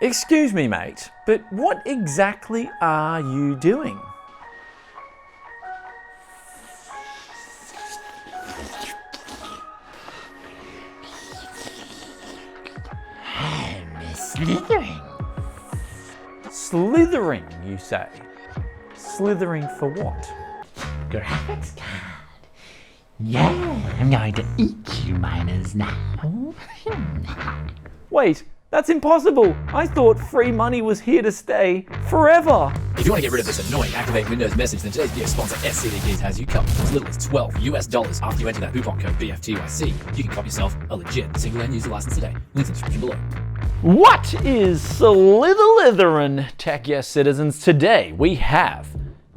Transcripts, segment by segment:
Excuse me, mate, but what exactly are you doing? I'm slithering. Slithering, you say? Slithering for what? Graphics card. Yeah, I'm going to eat you miners now. Wait, that's impossible. I thought free money was here to stay forever. If you want to get rid of this annoying activate Windows message, then today's video sponsor SCD Gears has you covered. As little as $12 after you enter that coupon code BFTYC, you can cop yourself a legit single-end user license today. Links in the description below. What is Slither Tech Yes citizens? Today we have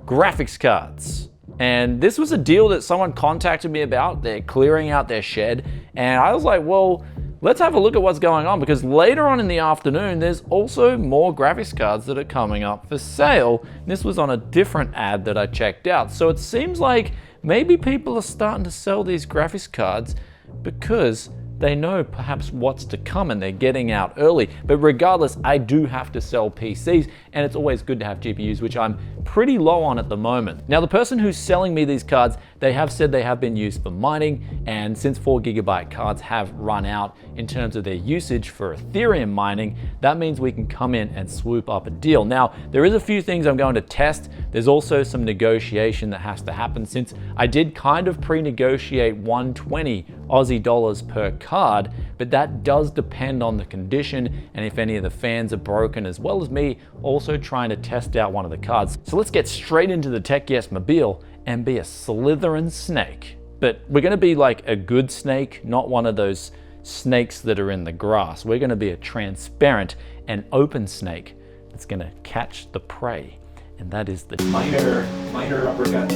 graphics cards. And this was a deal that someone contacted me about. They're clearing out their shed. And I was like, well, let's have a look at what's going on, because later on in the afternoon, there's also more graphics cards that are coming up for sale. This was on a different ad that I checked out. So it seems like maybe people are starting to sell these graphics cards because they know perhaps what's to come and they're getting out early. But regardless, I do have to sell PCs, and it's always good to have GPUs, which I'm pretty low on at the moment. Now, the person who's selling me these cards, they have said they have been used for mining, and since 4GB cards have run out in terms of their usage for Ethereum mining, that means we can come in and swoop up a deal. Now, there is a few things I'm going to test. There's also some negotiation that has to happen, since I did kind of pre-negotiate 120 Aussie dollars per card, but that does depend on the condition and if any of the fans are broken, as well as me also trying to test out one of the cards. So let's get straight into the Tech Yes Mobile and be a slithering snake. But we're gonna be like a good snake, not one of those snakes that are in the grass. We're gonna be a transparent and open snake that's gonna catch the prey. And that is the Minor uppercut.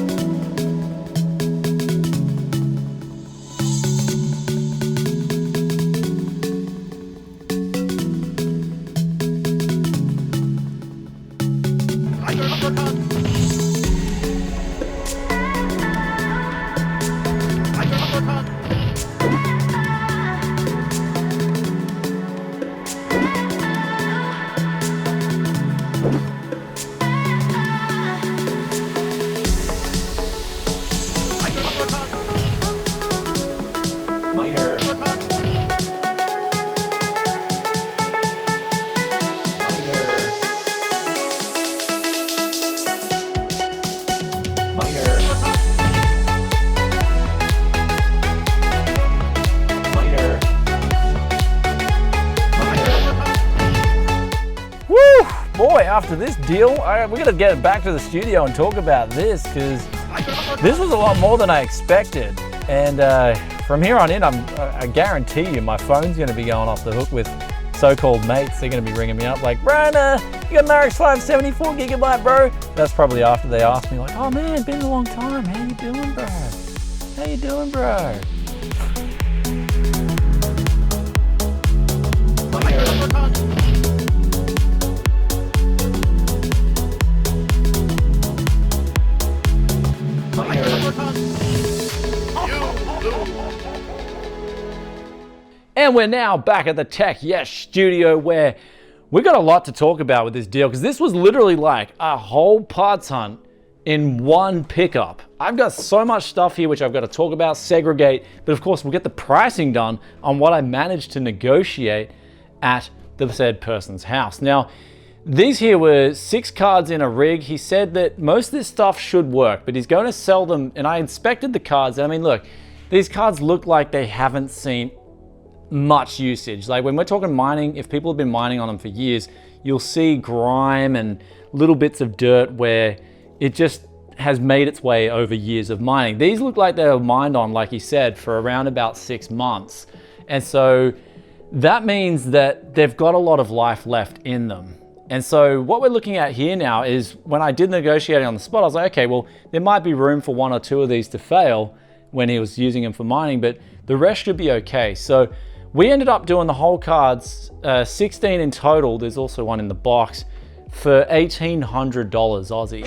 Boy, after this deal, we're gonna get back to the studio and talk about this, because this was a lot more than I expected. And from here on in, I guarantee you my phone's gonna be going off the hook with so-called mates. They're gonna be ringing me up like, Brian, you got an RX 574 gigabyte, bro? That's probably after they ask me like, oh man, been a long time. How you doing, bro? How you doing, bro? And we're now back at the Tech Yes studio, where we got a lot to talk about with this deal, because this was literally like a whole parts hunt in one pickup. I've got so much stuff here which I've got to talk about, segregate, but of course we'll get the pricing done on what I managed to negotiate at the said person's house. Now, these here were 6 cards in a rig. He said that most of this stuff should work, but he's going to sell them, and I inspected the cards, and I mean, look, these cards look like they haven't seen much usage. Like when we're talking mining, if people have been mining on them for years, you'll see grime and little bits of dirt where it just has made its way over years of mining. These look like they were mined on, like he said, for around about 6 months. And so that means that they've got a lot of life left in them. And so what we're looking at here now is, when I did negotiating on the spot, I was like, okay, well, there might be room for 1 or 2 of these to fail when he was using them for mining, but the rest should be okay. So we ended up doing the whole cards, 16 in total. There's also one in the box, for $1,800 Aussie.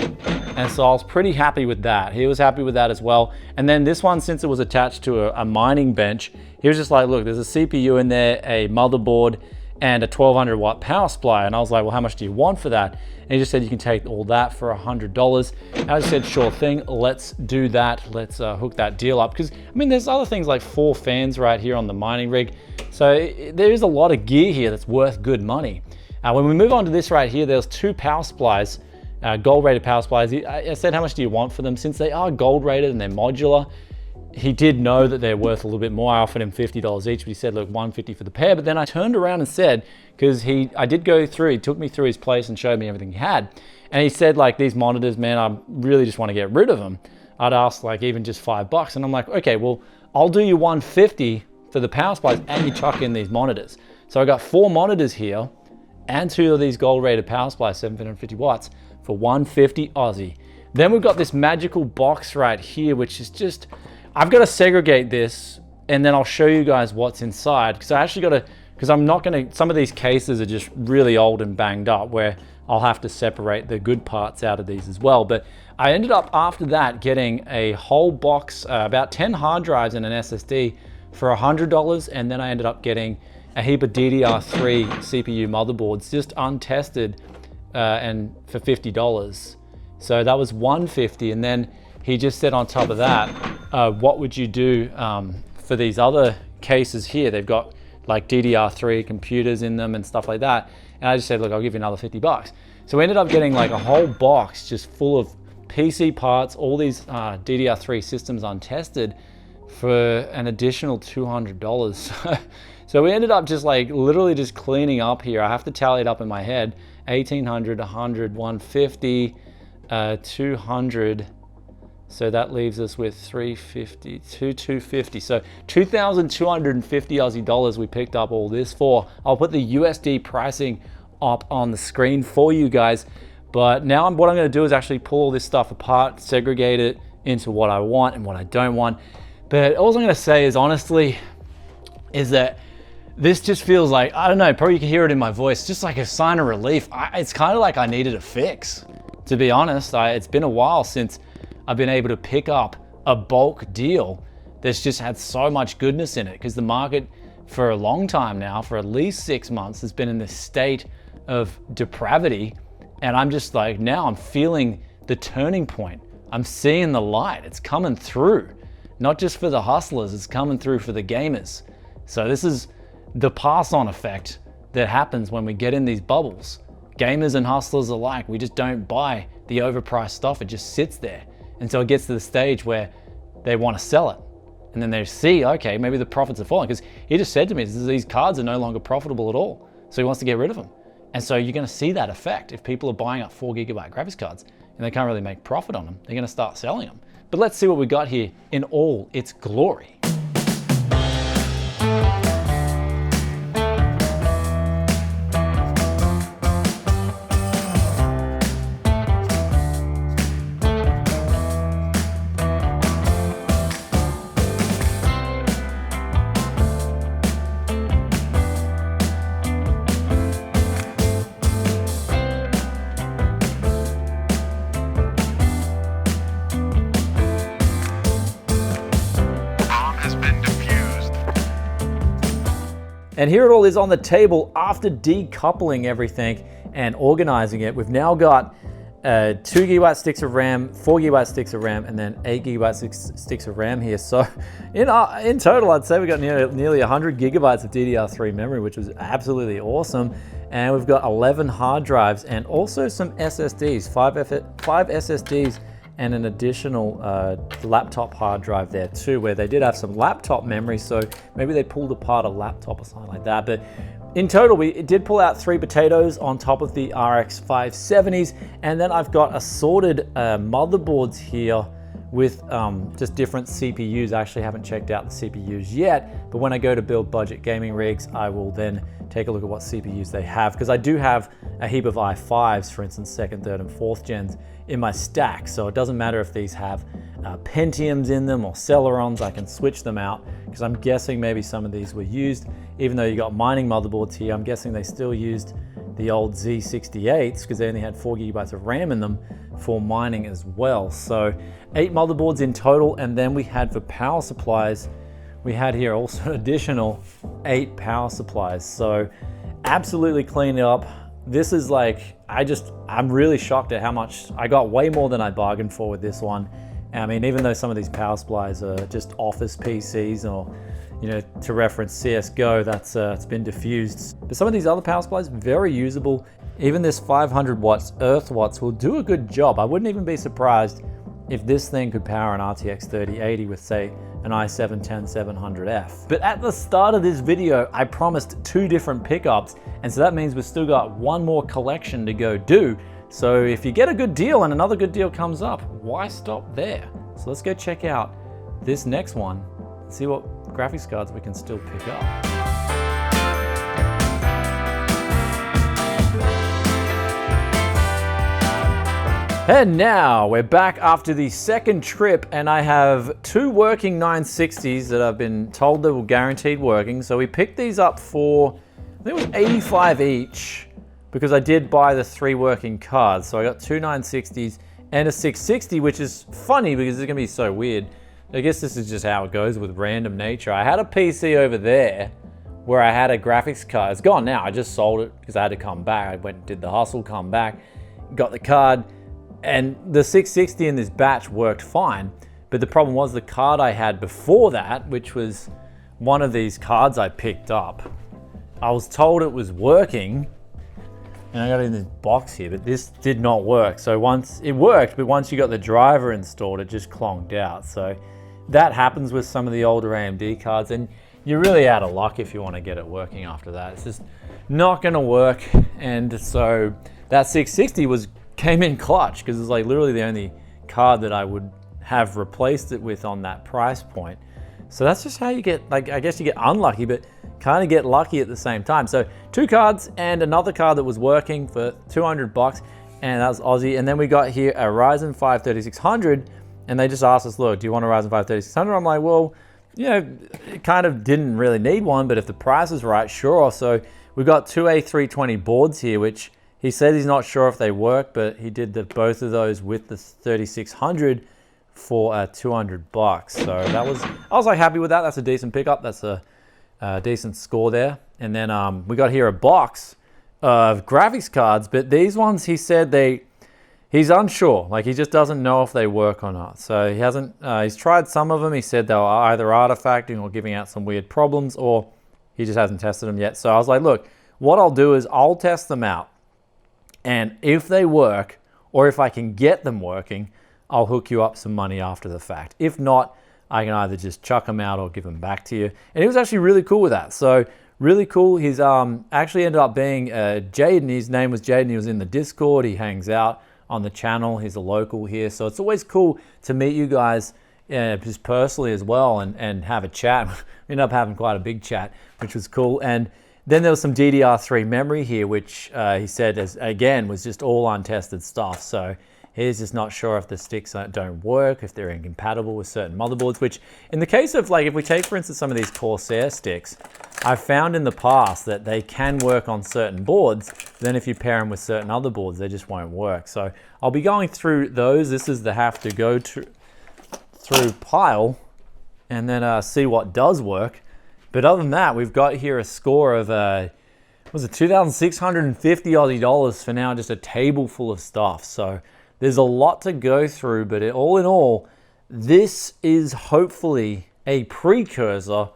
And so I was pretty happy with that. He was happy with that as well. And then this one, since it was attached to a mining bench, he was just like, look, there's a CPU in there, a motherboard, and a 1200 watt power supply. And I was like, well, how much do you want for that? And he just said, you can take all that for $100. And I just said, sure thing, let's do that. Let's hook that deal up. Because, I mean, there's other things like 4 fans right here on the mining rig. So there is a lot of gear here that's worth good money. When we move on to this right here, there's 2 power supplies, gold rated power supplies. I said, how much do you want for them? Since they are gold rated and they're modular, he did know that they're worth a little bit more. I offered him $50 each, but he said, look, $150 for the pair. But then I turned around and said, because I did go through, he took me through his place and showed me everything he had. And he said, like, these monitors, man, I really just want to get rid of them. I'd ask like even just $5. And I'm like, okay, well, I'll do you $150 for the power supplies and you chuck in these monitors. So I got 4 monitors here and 2 of these gold rated power supplies, 750 watts for $150 Aussie. Then we've got this magical box right here, which is just, I've got to segregate this and then I'll show you guys what's inside. Because I actually got to, because I'm not going to, some of these cases are just really old and banged up where I'll have to separate the good parts out of these as well. But I ended up after that getting a whole box, about 10 hard drives and an SSD for $100. And then I ended up getting a heap of DDR3 CPU motherboards, just untested and for $50. So that was $150. And then he just said on top of that, what would you do for these other cases here? They've got like DDR3 computers in them and stuff like that. And I just said, look, I'll give you another $50. So we ended up getting like a whole box just full of PC parts, all these DDR3 systems untested for an additional $200. So we ended up just like literally just cleaning up here. I have to tally it up in my head. 1800, 100, 150, 200. So that leaves us with 350, 250. So 2,250 Aussie dollars we picked up all this for. I'll put the USD pricing up on the screen for you guys. But now what I'm going to do is actually pull all this stuff apart, segregate it into what I want and what I don't want. But all I'm going to say is honestly, is that this just feels like, I don't know, probably you can hear it in my voice, just like a sign of relief. It's kind of like I needed a fix, to be honest. It's been a while since I've been able to pick up a bulk deal that's just had so much goodness in it, because the market for a long time now, for at least 6 months, has been in this state of depravity. And I'm just like, now I'm feeling the turning point. I'm seeing the light. It's coming through, not just for the hustlers, it's coming through for the gamers. So this is the pass-on effect that happens when we get in these bubbles. Gamers and hustlers alike, we just don't buy the overpriced stuff. It just sits there. And so it gets to the stage where they want to sell it. And then they see, okay, maybe the profits are falling. Because he just said to me, these cards are no longer profitable at all. So he wants to get rid of them. And so you're going to see that effect. If people are buying up 4 gigabyte graphics cards and they can't really make profit on them, they're going to start selling them. But let's see what we got here in all its glory. And here it all is on the table after decoupling everything and organizing it. We've now got 2 gigabyte sticks of RAM, 4 gigabyte sticks of RAM, and then 8 gigabyte sticks of RAM here. So in total, I'd say we got nearly 100 gigabytes of DDR3 memory, which was absolutely awesome. And we've got 11 hard drives and also some SSDs, 5 SSDs and an additional laptop hard drive there too, where they did have some laptop memory, so maybe they pulled apart a laptop or something like that. But in total, we did pull out 3 potatoes on top of the RX 570s, and then I've got assorted motherboards here with just different CPUs. I actually haven't checked out the CPUs yet, but when I go to build budget gaming rigs, I will then take a look at what CPUs they have, because I do have a heap of i5s, for instance, 2nd, 3rd, and 4th gens in my stack. So it doesn't matter if these have Pentiums in them or Celerons, I can switch them out, because I'm guessing maybe some of these were used, even though you got mining motherboards here, I'm guessing they still used the old Z68s because they only had 4 gigabytes of RAM in them for mining as well. So 8 motherboards in total, and then we had for power supplies, we had here also additional 8 power supplies. So absolutely cleaned up. This is like, I'm really shocked at how much, I got way more than I bargained for with this one. I mean, even though some of these power supplies are just office PCs or, you know, to reference CSGO, that's it's been diffused. But some of these other power supplies, very usable. Even this 500 watts Earth Watts will do a good job. I wouldn't even be surprised if this thing could power an RTX 3080 with, say, an i7-10700F. But at the start of this video, I promised 2 different pickups, and so that means we've still got one more collection to go do. So if you get a good deal and another good deal comes up, why stop there? So let's go check out this next one, see what graphics cards we can still pick up. And now we're back after the second trip, and I have 2 working 960s that I've been told they were guaranteed working. So we picked these up for, I think it was 85 each, because I did buy the 3 working cards. So I got 2 960s and a 660, which is funny because it's gonna be so weird. I guess this is just how it goes with random nature. I had a PC over there where I had a graphics card. It's gone now, I just sold it because I had to come back. I went and did the hustle, come back, got the card. And the 660 in this batch worked fine, but the problem was the card I had before that, which was one of these cards I picked up, I was told it was working, and I got it in this box here, but this did not work. So once it worked, but once you got the driver installed, it just clonked out. So that happens with some of the older AMD cards, and you're really out of luck if you want to get it working after that. It's just not going to work. And so that 660 came in clutch because it's like literally the only card that I would have replaced it with on that price point. So that's just how you get, like, I guess you get unlucky, but kind of get lucky at the same time. So 2 cards and another card that was working for $200, and that was Aussie. And then we got here a Ryzen 5 3600, and they just asked us, look, do you want a Ryzen 5 3600? I'm like, well, you know, it kind of didn't really need one, but if the price is right, sure. So we got 2 A320 boards here, which he said he's not sure if they work, but he did both of those with the 3600 for $200. So that was, I was like happy with that. That's a decent pickup. That's a decent score there. And then we got here a box of graphics cards, but these ones he said he's unsure. Like he just doesn't know if they work or not. So he hasn't. He's tried some of them. He said they were either artifacting or giving out some weird problems, or he just hasn't tested them yet. So I was like, look, what I'll do is I'll test them out. And if they work, or if I can get them working, I'll hook you up some money after the fact. If not, I can either just chuck them out or give them back to you. And he was actually really cool with that. So really cool. He's actually ended up being Jaden. His name was Jaden. He was in the Discord. He hangs out on the channel. He's a local here. So it's always cool to meet you guys just personally as well and have a chat. We ended up having quite a big chat, which was cool. And then there was some DDR3 memory here, which he said, again, was just all untested stuff. So he's just not sure if the sticks don't work, if they're incompatible with certain motherboards, which in the case of, like, if we take, for instance, some of these Corsair sticks, I've found in the past that they can work on certain boards. Then if you pair them with certain other boards, they just won't work. So I'll be going through those. This is the have to go through pile and then see what does work. But other than that, we've got here a score of, was it 2,650 Aussie dollars for now, just a table full of stuff. So there's a lot to go through, but all in all, this is hopefully a precursor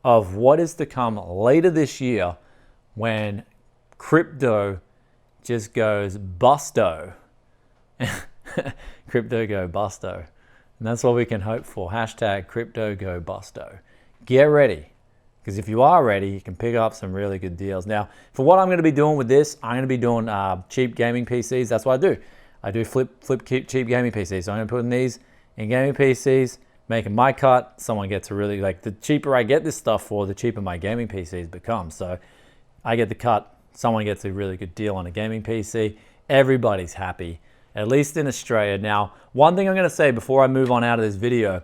of what is to come later this year when crypto just goes busto. Crypto go busto. And that's what we can hope for. Hashtag crypto go busto. Get ready. Because if you are ready, you can pick up some really good deals. Now, for what I'm going to be doing with this, I'm going to be doing cheap gaming PCs. That's what I do. I do flip cheap gaming PCs. So I'm going to put in these in gaming PCs, making my cut. Someone gets a really, like, the cheaper I get this stuff for, the cheaper my gaming PCs become. So I get the cut. Someone gets a really good deal on a gaming PC. Everybody's happy, at least in Australia. Now, one thing I'm going to say before I move on out of this video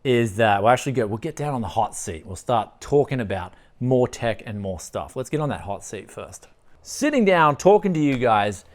is that we'll get down on the hot seat. We'll start talking about more tech and more stuff. Let's get on that hot seat first. Sitting down, talking to you guys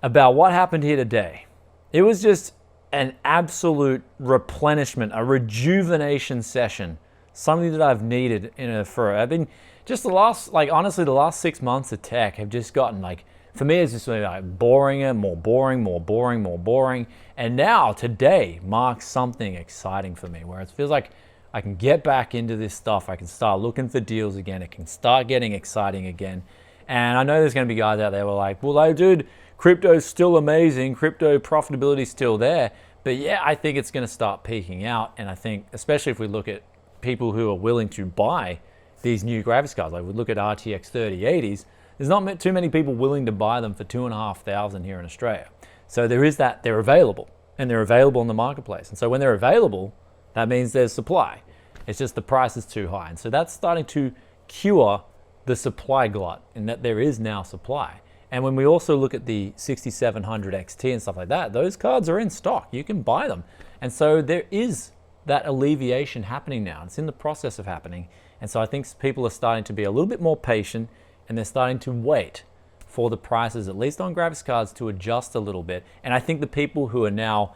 about what happened here today. It was just an absolute replenishment, a rejuvenation session, something that I've needed I've been just the last, like honestly, the last 6 months of tech have just gotten like, for me, it's just really like boring and more boring, more boring, more boring. And now today marks something exciting for me, where it feels like I can get back into this stuff. I can start looking for deals again. It can start getting exciting again. And I know there's going to be guys out there who are like, well, dude, crypto's still amazing. Crypto profitability's still there. But yeah, I think it's going to start peaking out. And I think, especially if we look at people who are willing to buy these new graphics cards, like we look at RTX 3080s, there's not too many people willing to buy them for $2,500 here in Australia. So there is that, they're available, and they're available in the marketplace. And so when they're available, that means there's supply. It's just the price is too high. And so that's starting to cure the supply glut, in that there is now supply. And when we also look at the 6700 XT and stuff like that, those cards are in stock. You can buy them. And so there is that alleviation happening now. It's in the process of happening. And so I think people are starting to be a little bit more patient, and they're starting to wait for the prices, at least on graphics cards, to adjust a little bit. And I think the people who are now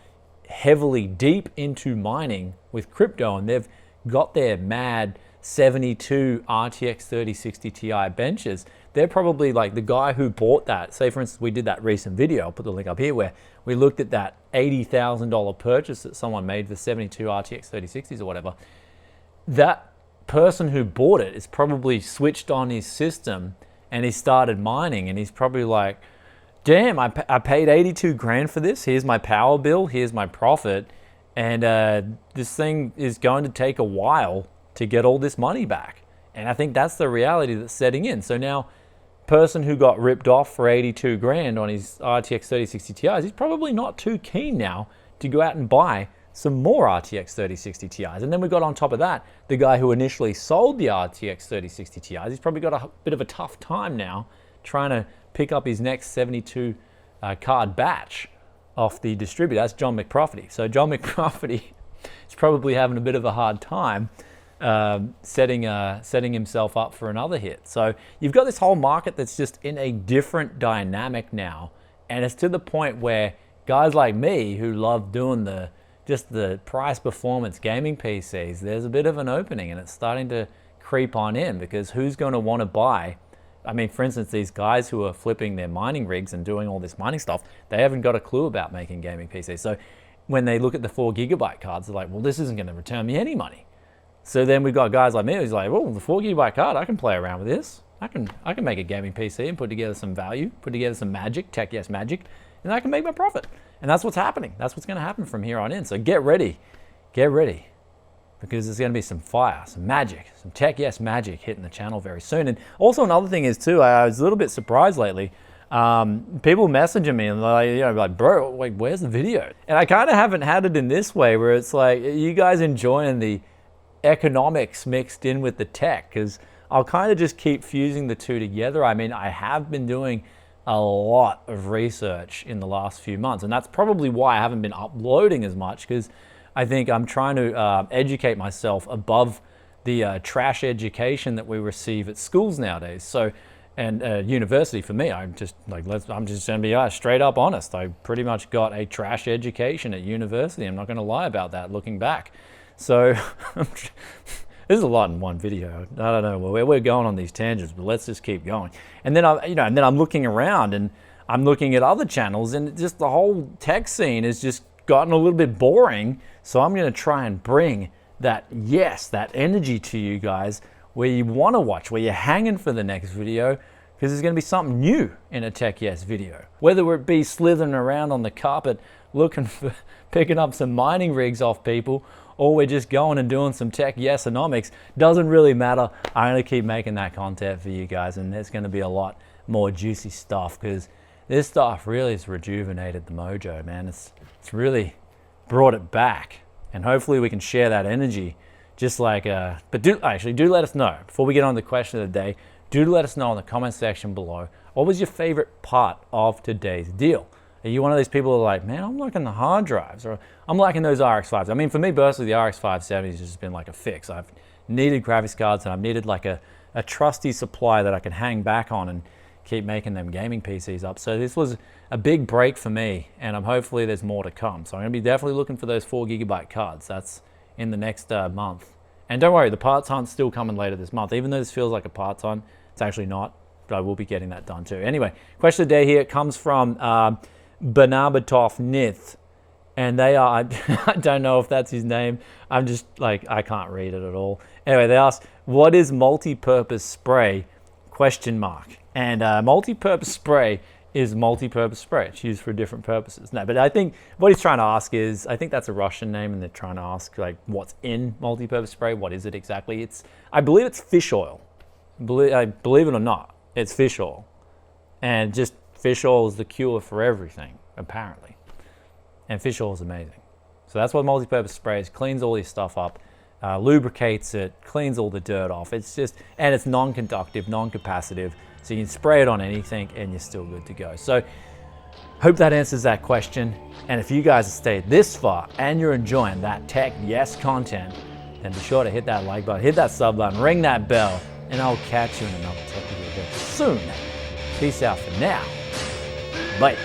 heavily deep into mining with crypto, and they've got their mad 72 RTX 3060 Ti benches, they're probably like the guy who bought that. Say for instance, we did that recent video, I'll put the link up here, where we looked at that $80,000 purchase that someone made for 72 RTX 3060s or whatever. That person who bought it is probably switched on his system and he started mining, and he's probably like, damn, I paid 82 grand for this. Here's my power bill, here's my profit. And this thing is going to take a while to get all this money back. And I think that's the reality that's setting in. So now, person who got ripped off for 82 grand on his RTX 3060 Ti's, he's probably not too keen now to go out and buy some more RTX 3060 Ti's. And then we got on top of that, the guy who initially sold the RTX 3060 Ti's, he's probably got a bit of a tough time now trying to pick up his next 72 card batch off the distributor. That's John McProfity. So John McProfity is probably having a bit of a hard time setting himself up for another hit. So you've got this whole market that's just in a different dynamic now, and it's to the point where guys like me who love doing the price performance gaming PCs, there's a bit of an opening, and it's starting to creep on in, because who's going to want to buy? I mean, for instance, these guys who are flipping their mining rigs and doing all this mining stuff, they haven't got a clue about making gaming PCs. So when they look at the 4GB cards, they're like, well, this isn't going to return me any money. So then we've got guys like me who's like, well, the 4GB card, I can play around with this. I can make a gaming PC and put together some value, put together some magic, tech yes magic, and I can make my profit. And that's what's happening. That's what's going to happen from here on in. So get ready, because there's going to be some fire, some magic, some tech yes magic hitting the channel very soon. And also another thing is too, I was a little bit surprised lately. People messaging me and they're like, bro, wait, where's the video? And I kind of haven't had it in this way, where it's like, you guys enjoying the economics mixed in with the tech, because I'll kind of just keep fusing the two together. I mean, I have been doing a lot of research in the last few months, and that's probably why I haven't been uploading as much, because I think I'm trying to educate myself above the trash education that we receive at schools nowadays. So, and university for me, I'm just like, I'm just going to be straight up honest. I pretty much got a trash education at university. I'm not going to lie about that looking back. So there's a lot in one video. I don't know where we're going on these tangents, but let's just keep going. And then I'm looking around and I'm looking at other channels, and just the whole tech scene has just gotten a little bit boring. So I'm going to try and bring that energy to you guys, where you want to watch, where you're hanging for the next video, because there's going to be something new in a Tech Yes video. Whether it be slithering around on the carpet looking for picking up some mining rigs off people, or we're just going and doing some Tech Yes-onomics, doesn't really matter. I'm going to keep making that content for you guys, and there's going to be a lot more juicy stuff, because this stuff really has rejuvenated the mojo, man. It's really brought it back, and hopefully we can share that energy. Just like, but do let us know, before we get on to the question of the day, do let us know in the comment section below, what was your favorite part of today's deal? Are you one of these people who are like, man, I'm liking the hard drives, or I'm liking those RX-5s? I mean, for me personally, the RX 570 has just been like a fix. I've needed graphics cards, and I've needed like a trusty supply that I can hang back on and keep making them gaming PCs up. So this was a big break for me, and hopefully there's more to come. So I'm going to be definitely looking for those 4GB cards. That's in the next month. And don't worry, the parts aren't still coming later this month. Even though this feels like a part-on, it's actually not. But I will be getting that done too. Anyway, question of the day here comes from Banabatov Nith. And they are, I don't know if that's his name. I'm just like, I can't read it at all. Anyway, they asked, what is multi-purpose spray? ? And multi-purpose spray is multi-purpose spray. It's used for different purposes. No, but I think what he's trying to ask is, I think that's a Russian name, and they're trying to ask like, what's in multi-purpose spray? What is it exactly? I believe it's fish oil. Believe it or not, it's fish oil. And just fish oil is the cure for everything, apparently. And fish oil is amazing. So that's what multi-purpose spray is. Cleans all this stuff up, lubricates it, cleans all the dirt off. It's just, and it's non-conductive, non-capacitive. So you can spray it on anything and you're still good to go. So hope that answers that question. And if you guys have stayed this far and you're enjoying that Tech Yes content, then be sure to hit that like button, hit that sub button, ring that bell, and I'll catch you in another tech video soon. Peace out for now. Bye.